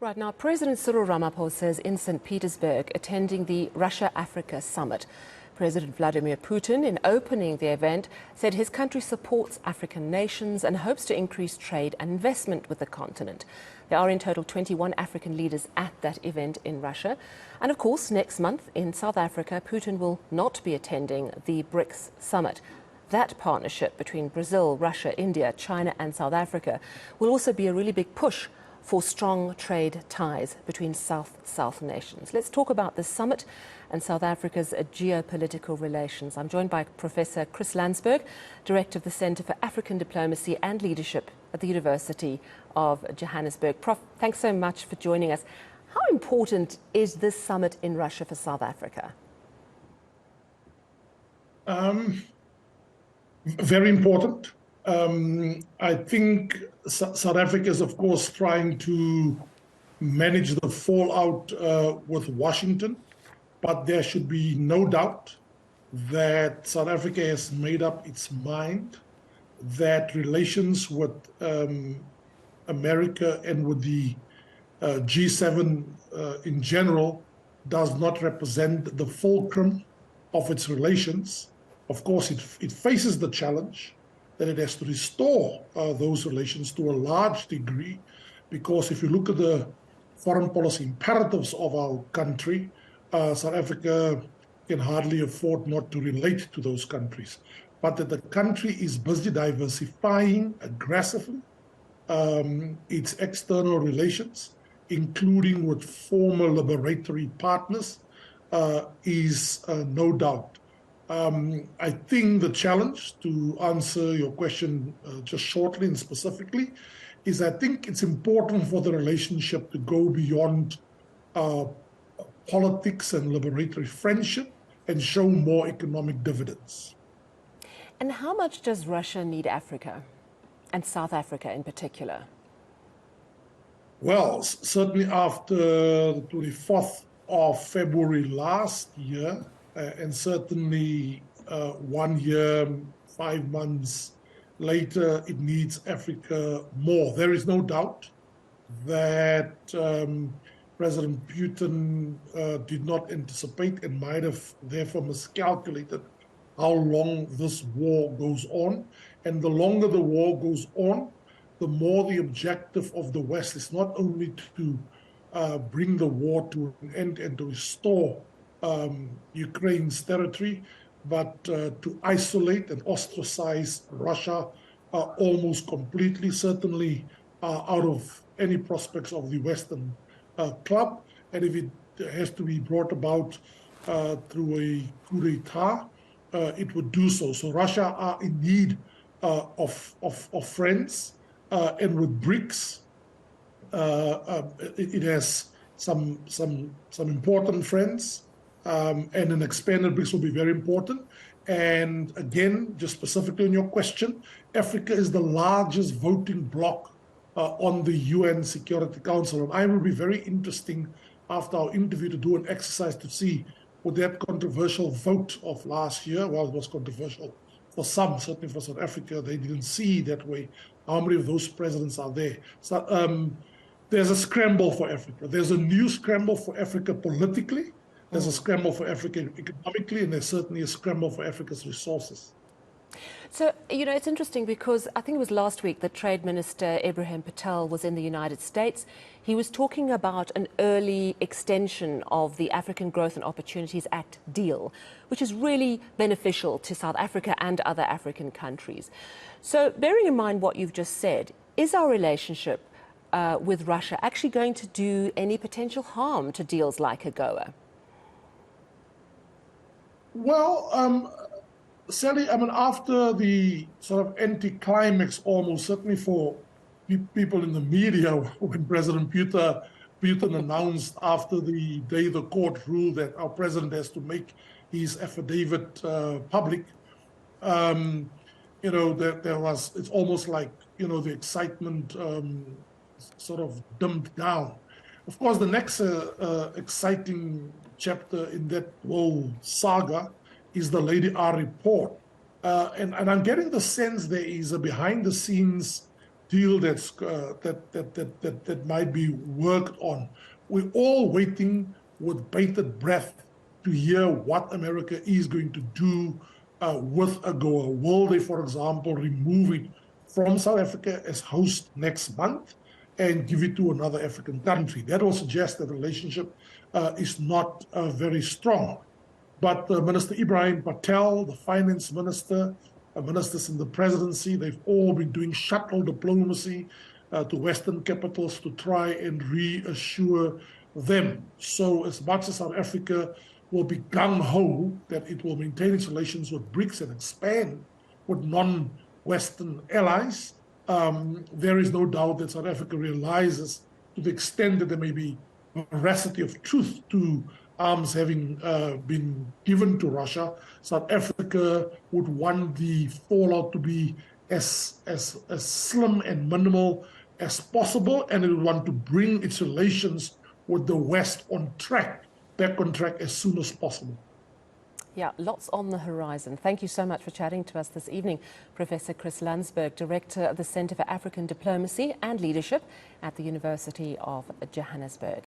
Right now, President Cyril Ramaphosa is in St Petersburg attending the Russia-Africa summit. President Vladimir Putin, in opening the event, said his country supports African nations and hopes to increase trade and investment with the continent. There are in total 21 African leaders at that event in Russia. And of course, next month in South Africa, Putin will not be attending the BRICS summit. That partnership between Brazil, Russia, India, China and South Africa will also be a really big push for strong trade ties between South-South nations. Let's talk about this summit and South Africa's geopolitical relations. I'm joined by Professor Chris Landsberg, Director of the Center for African Diplomacy and Leadership at the University of Johannesburg. Prof, thanks so much for joining us. How important is this summit in Russia for South Africa? Very important. I think South Africa is, of course, trying to manage the fallout with Washington, but there should be no doubt that South Africa has made up its mind that relations with America and with the G7 in general does not represent the fulcrum of its relations. Of course, it faces the challenge that it has to restore those relations to a large degree, because if you look at the foreign policy imperatives of our country, South Africa can hardly afford not to relate to those countries. But that the country is busy diversifying aggressively its external relations, including with former liberatory partners, is no doubt. I think the challenge, to answer your question just shortly and specifically, is I think it's important for the relationship to go beyond politics and liberatory friendship and show more economic dividends. And how much does Russia need Africa, and South Africa in particular? Well, certainly after the 24th of February last year, and certainly 1 year, 5 months later, it needs Africa more. There is no doubt that President Putin did not anticipate and might have therefore miscalculated how long this war goes on. And the longer the war goes on, the more the objective of the West is not only to bring the war to an end and to restore Ukraine's territory, but to isolate and ostracize Russia almost completely, certainly out of any prospects of the Western club. And if it has to be brought about through a coup d'etat, it would do so. So Russia are in need of friends, and with BRICS, it has some important friends. And an expanded BRICS will be very important. And again, just specifically on your question, Africa is the largest voting bloc on the UN Security Council. And I will be very interesting after our interview to do an exercise to see with that controversial vote of last year. Well, it was controversial for some, certainly for South Africa. They didn't see that way. How many of those presidents are there? So there's a scramble for Africa. There's a new scramble for Africa politically. There's a scramble for Africa economically, and there's certainly a scramble for Africa's resources. So, you know, it's interesting because I think it was last week that Trade Minister Ibrahim Patel was in the United States. He was talking about an early extension of the African Growth and Opportunities Act deal, which is really beneficial to South Africa and other African countries. So, bearing in mind what you've just said, is our relationship with Russia actually going to do any potential harm to deals like AGOA? Well, Sally, I mean, after the sort of anticlimax, almost certainly for people in the media, when President Putin announced after the day the court ruled that our president has to make his affidavit public, you know, there was, it's almost like, you know, the excitement sort of dimmed down. Of course, the next exciting chapter in that whole saga is the Lady R report. And I'm getting the sense there is a behind-the-scenes deal that might be worked on. We're all waiting with bated breath to hear what America is going to do with AGOA. Will they, for example, remove it from South Africa as host next month and give it to another African country? That will suggest that the relationship is not very strong. But Minister Ibrahim Patel, the finance minister, ministers in the presidency, they've all been doing shuttle diplomacy to Western capitals to try and reassure them. So as much as South Africa will be gung-ho that it will maintain its relations with BRICS and expand with non-Western allies, there is no doubt that South Africa realizes, to the extent that there may be veracity of truth to arms having been given to Russia, South Africa would want the fallout to be as slim and minimal as possible, and it would want to bring its relations with the West back on track as soon as possible. Yeah, lots on the horizon. Thank you so much for chatting to us this evening, Professor Chris Landsberg, Director of the Centre for African Diplomacy and Leadership at the University of Johannesburg.